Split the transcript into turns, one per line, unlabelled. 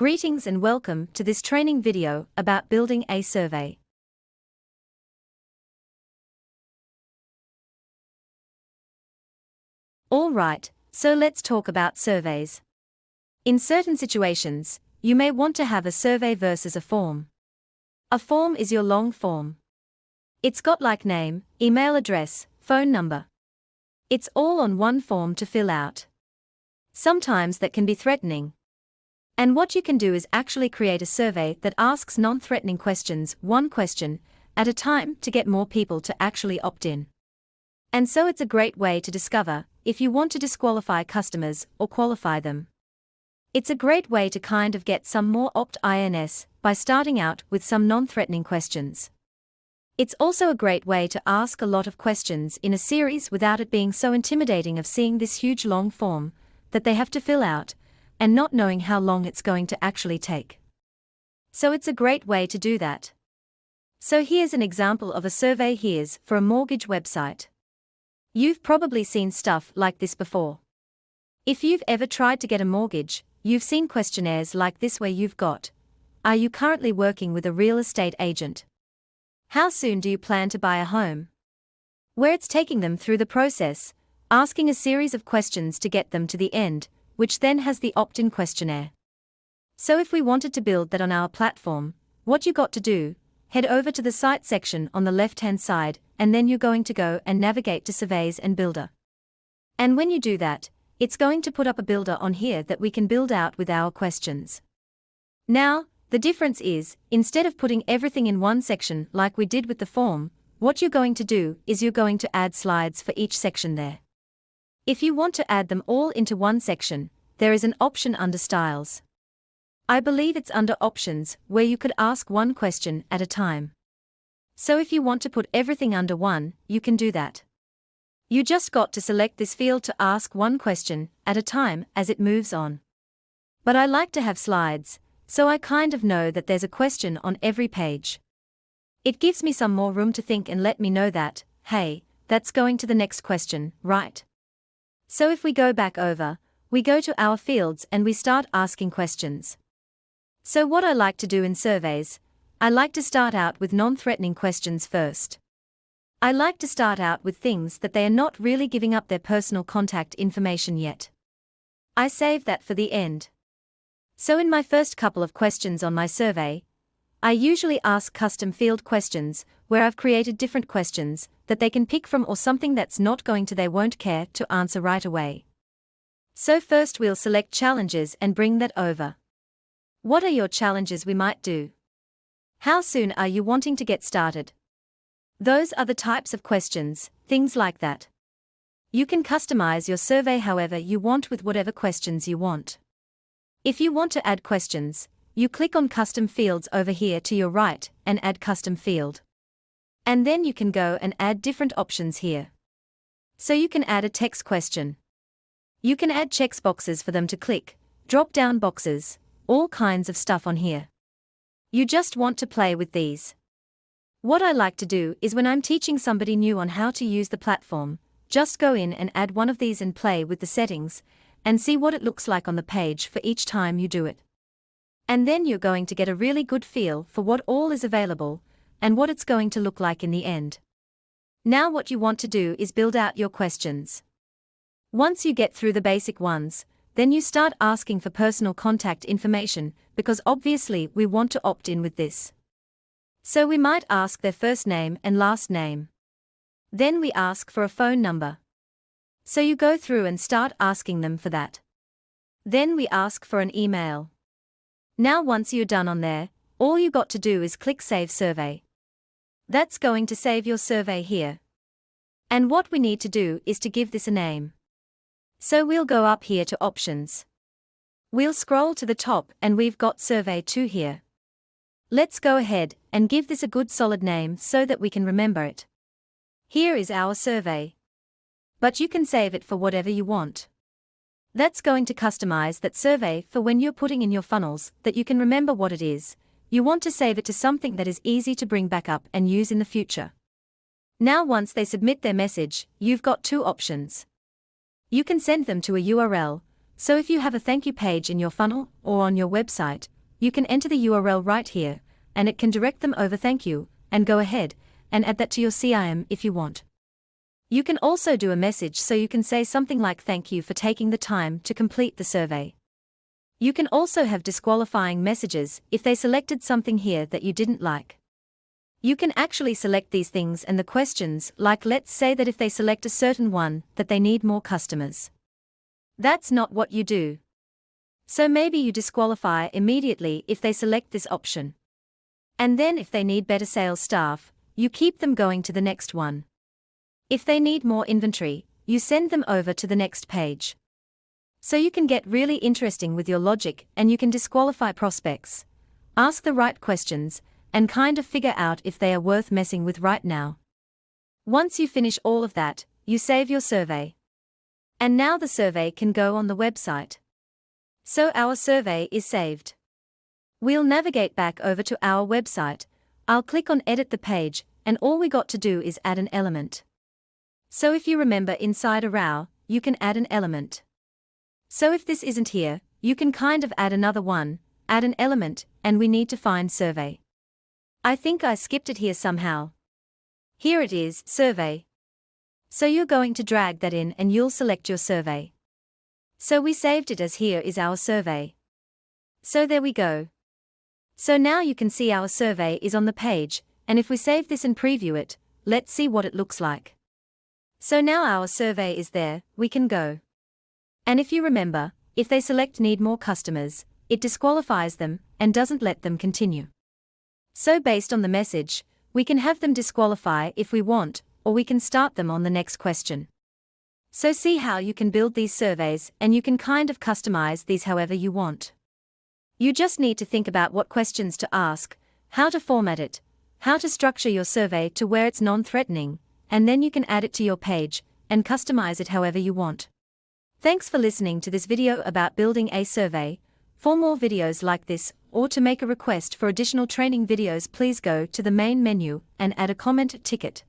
Greetings and welcome to this training video about building a survey. Alright, so let's talk about surveys. In certain situations, you may want to have a survey versus a form. A form is your long form. It's got like name, email address, phone number. It's all on one form to fill out. Sometimes that can be threatening. And what you can do is actually create a survey that asks non-threatening questions, one question at a time, to get more people to actually opt in. And so it's a great way to discover if you want to disqualify customers or qualify them. It's a great way to kind of get some more opt-ins by starting out with some non-threatening questions. It's also a great way to ask a lot of questions in a series without it being so intimidating of seeing this huge long form that they have to fill out and not knowing how long it's going to actually take. So it's a great way to do that. So here's an example of a survey. Here's for a mortgage website. You've probably seen stuff like this before. If you've ever tried to get a mortgage, you've seen questionnaires like this where you've got, are you currently working with a real estate agent? How soon do you plan to buy a home? Where it's taking them through the process, asking a series of questions to get them to the end, which then has the opt-in questionnaire. So if we wanted to build that on our platform, what you got to do, head over to the site section on the left-hand side, and then you're going to go and navigate to Surveys and Builder. And when you do that, it's going to put up a builder on here that we can build out with our questions. Now, the difference is, instead of putting everything in one section like we did with the form, what you're going to do is you're going to add slides for each section there. If you want to add them all into one section, there is an option under Styles. I believe it's under Options, where you could ask one question at a time. So if you want to put everything under one, you can do that. You just got to select this field to ask one question at a time as it moves on. But I like to have slides, so I kind of know that there's a question on every page. It gives me some more room to think and let me know that, hey, that's going to the next question, right? So if we go back over, we go to our fields and we start asking questions. So what I like to do in surveys, I like to start out with non-threatening questions first. I like to start out with things that they are not really giving up their personal contact information yet. I save that for the end. So in my first couple of questions on my survey, I usually ask custom field questions, where I've created different questions that they can pick from or something that's not going to they won't care to answer right away. So first we'll select challenges and bring that over. What are your challenges we might do? How soon are you wanting to get started? Those are the types of questions, things like that. You can customize your survey however you want with whatever questions you want. If you want to add questions, you click on Custom Fields over here to your right and add Custom Field. And then you can go and add different options here. So you can add a text question. You can add checkboxes for them to click, drop-down boxes, all kinds of stuff on here. You just want to play with these. What I like to do is when I'm teaching somebody new on how to use the platform, just go in and add one of these and play with the settings, and see what it looks like on the page for each time you do it. And then you're going to get a really good feel for what all is available, and what it's going to look like in the end. Now what you want to do is build out your questions. Once you get through the basic ones, then you start asking for personal contact information, because obviously we want to opt in with this. So we might ask their first name and last name. Then we ask for a phone number. So you go through and start asking them for that. Then we ask for an email. Now once you're done on there, all you got to do is click Save Survey. That's going to save your survey here. And what we need to do is to give this a name. So we'll go up here to Options. We'll scroll to the top and we've got Survey 2 here. Let's go ahead and give this a good solid name so that we can remember it. Here is our survey. But you can save it for whatever you want. That's going to customize that survey for when you're putting in your funnels that you can remember what it is. You want to save it to something that is easy to bring back up and use in the future. Now once they submit their message, you've got two options. You can send them to a URL, So if you have a thank you page in your funnel or on your website, you can enter the URL right here, and it can direct them over thank you, and go ahead and add that to your CRM if you want. You can also do a message so you can say something like thank you for taking the time to complete the survey. You can also have disqualifying messages if they selected something here that you didn't like. You can actually select these things and the questions, like let's say that if they select a certain one, that they need more customers. That's not what you do. So maybe you disqualify immediately if they select this option. And then if they need better sales staff, you keep them going to the next one. If they need more inventory, you send them over to the next page. So you can get really interesting with your logic and you can disqualify prospects, ask the right questions, and kind of figure out if they are worth messing with right now. Once you finish all of that, you save your survey. And now the survey can go on the website. So our survey is saved. We'll navigate back over to our website. I'll click on Edit the page, and all we got to do is add an element. So if you remember inside a row, you can add an element. So if this isn't here, you can kind of add another one, add an element, and we need to find survey. I think I skipped it here somehow. Here it is, survey. So you're going to drag that in and you'll select your survey. So we saved it as here is our survey. So there we go. So now you can see our survey is on the page, and if we save this and preview it, let's see what it looks like. So now our survey is there, we can go. And if you remember, if they select need more customers, it disqualifies them and doesn't let them continue. So based on the message, we can have them disqualify if we want, or we can start them on the next question. So see how you can build these surveys and you can kind of customize these however you want. You just need to think about what questions to ask, how to format it, how to structure your survey to where it's non-threatening, and then you can add it to your page and customize it however you want. Thanks for listening to this video about building a survey. For more videos like this, or to make a request for additional training videos, please go to the main menu and add a comment ticket.